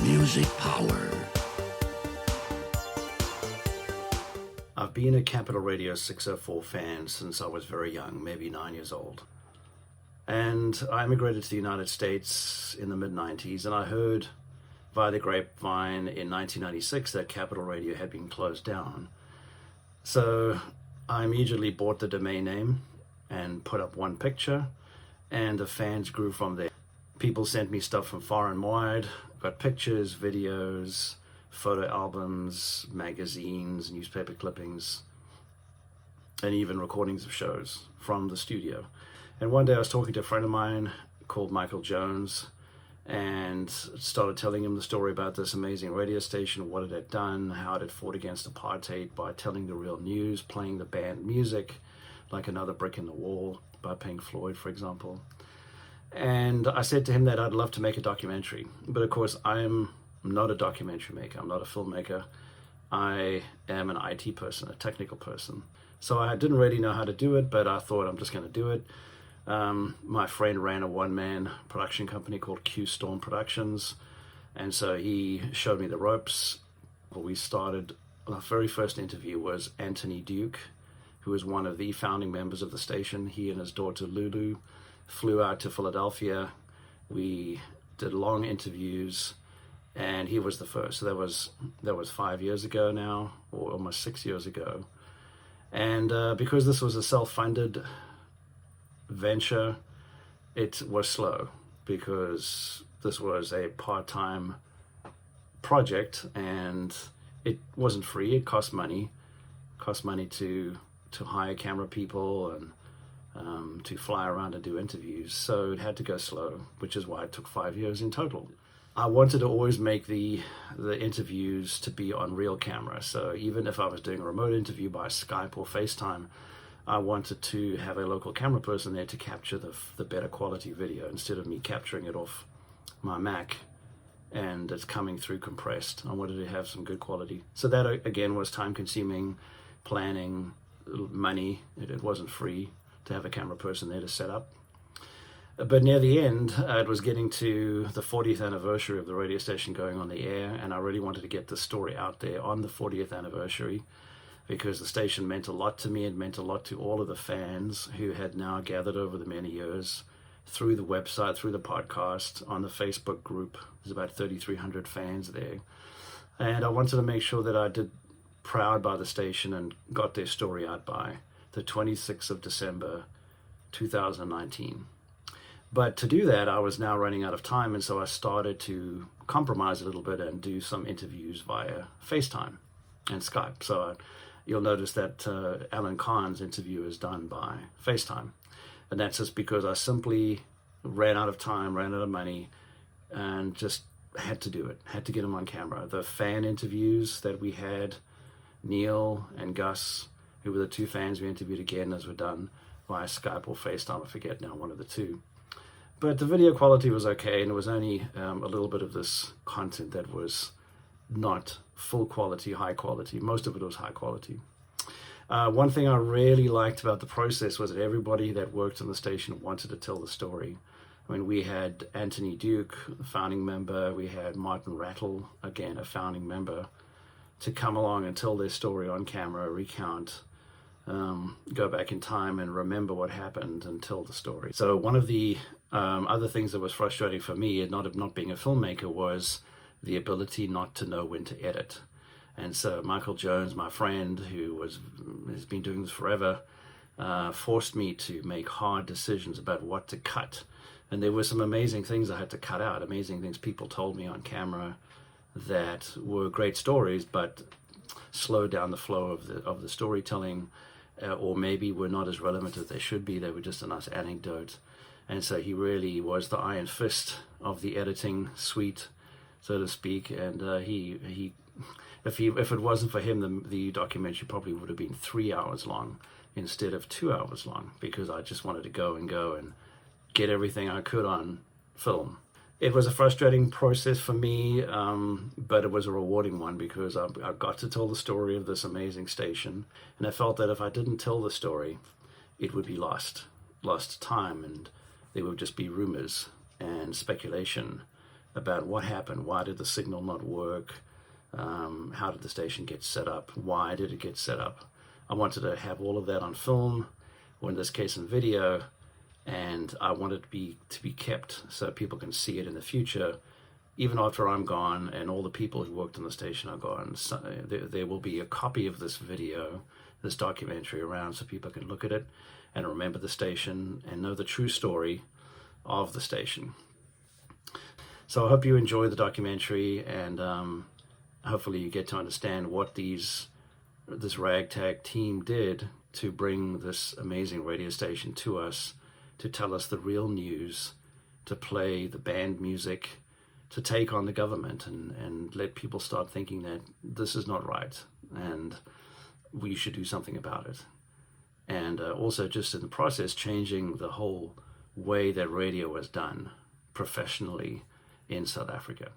music power. I've been a Capital Radio 604 fan since I was very young, maybe 9 years old. And I immigrated to the United States in the mid-90s, and I heard via the grapevine in 1996 that Capital Radio had been closed down. So I immediately bought the domain name and put up one picture, and the fans grew from there. People sent me stuff from far and wide, got pictures, videos, photo albums, magazines, newspaper clippings, and even recordings of shows from the studio. And one day I was talking to a friend of mine called Michael Jones and started telling him the story about this amazing radio station, what it had done, how it had fought against apartheid by telling the real news, playing the band music like Another Brick in the Wall by Pink Floyd, for example. And I said to him that I'd love to make a documentary, but of course I'm not a documentary maker, I'm not a filmmaker. I am an IT person, a technical person. So I didn't really know how to do it, but I thought I'm just going to do it. My friend ran a one-man production company called Q Storm Productions, and so he showed me the ropes. We started, our very first interview was Anthony Duke, who was one of the founding members of the station. He and his daughter Lulu flew out to Philadelphia. We did long interviews, and he was the first. So that was 5 years ago now, or almost 6 years ago. And because this was a self-funded venture, it was slow because this was a part-time project and it wasn't free. It cost money. To hire camera people and to fly around and do interviews. So it had to go slow, which is why it took 5 years in total. I wanted to always make the interviews to be on real camera. So even if I was doing a remote interview by Skype or FaceTime, I wanted to have a local camera person there to capture the better quality video instead of me capturing it off my Mac and it's coming through compressed. I wanted to have some good quality. So that again was time consuming, planning, money. It wasn't free to have a camera person there to set up. But near the end, it was getting to the 40th anniversary of the radio station going on the air, and I really wanted to get the story out there on the 40th anniversary because the station meant a lot to me. It meant a lot to all of the fans who had now gathered over the many years through the website, through the podcast, on the Facebook group. There's about 3,300 fans there. And I wanted to make sure that I did proud by the station and got their story out by the 26th of December, 2019. But to do that, I was now running out of time, and so I started to compromise a little bit and do some interviews via FaceTime and Skype. So you'll notice that Alan Khan's interview is done by FaceTime. And that's just because I simply ran out of time, ran out of money, and just had to do it, had to get him on camera. The fan interviews that we had, Neil and Gus, who were the two fans we interviewed again as were done via Skype or FaceTime, I forget now, one of the two. But the video quality was okay, and it was only a little bit of this content that was not full quality, high quality. Most of it was high quality. One thing I really liked about the process was that everybody that worked on the station wanted to tell the story. I mean, we had Anthony Duke, a founding member. We had Martin Rattle, again, a founding member, to come along and tell their story on camera, recount, go back in time and remember what happened and tell the story. So one of the other things that was frustrating for me, not being a filmmaker, was the ability not to know when to edit. And so Michael Jones, my friend, who has been doing this forever, forced me to make hard decisions about what to cut. And there were some amazing things I had to cut out, amazing things people told me on camera that were great stories, but slowed down the flow of the storytelling, or maybe were not as relevant as they should be. They were just a nice anecdote. And so he really was the iron fist of the editing suite, so to speak. And if it wasn't for him, the documentary probably would have been 3 hours long instead of 2 hours long, because I just wanted to go and get everything I could on film. It was a frustrating process for me, but it was a rewarding one because I got to tell the story of this amazing station, and I felt that if I didn't tell the story, it would be lost time, and there would just be rumors and speculation about what happened. Why did the signal not work? How did the station get set up? Why did it get set up? I wanted to have all of that on film, or in this case in video, and I want it to be kept so people can see it in the future, even after I'm gone and all the people who worked on the station are gone. So there will be a copy of this video, this documentary around, so people can look at it and remember the station and know the true story of the station. So I hope you enjoy the documentary, and hopefully you get to understand what this ragtag team did to bring this amazing radio station to us, to tell us the real news, to play the band music, to take on the government and let people start thinking that this is not right and we should do something about it. And also just in the process, changing the whole way that radio was done professionally in South Africa.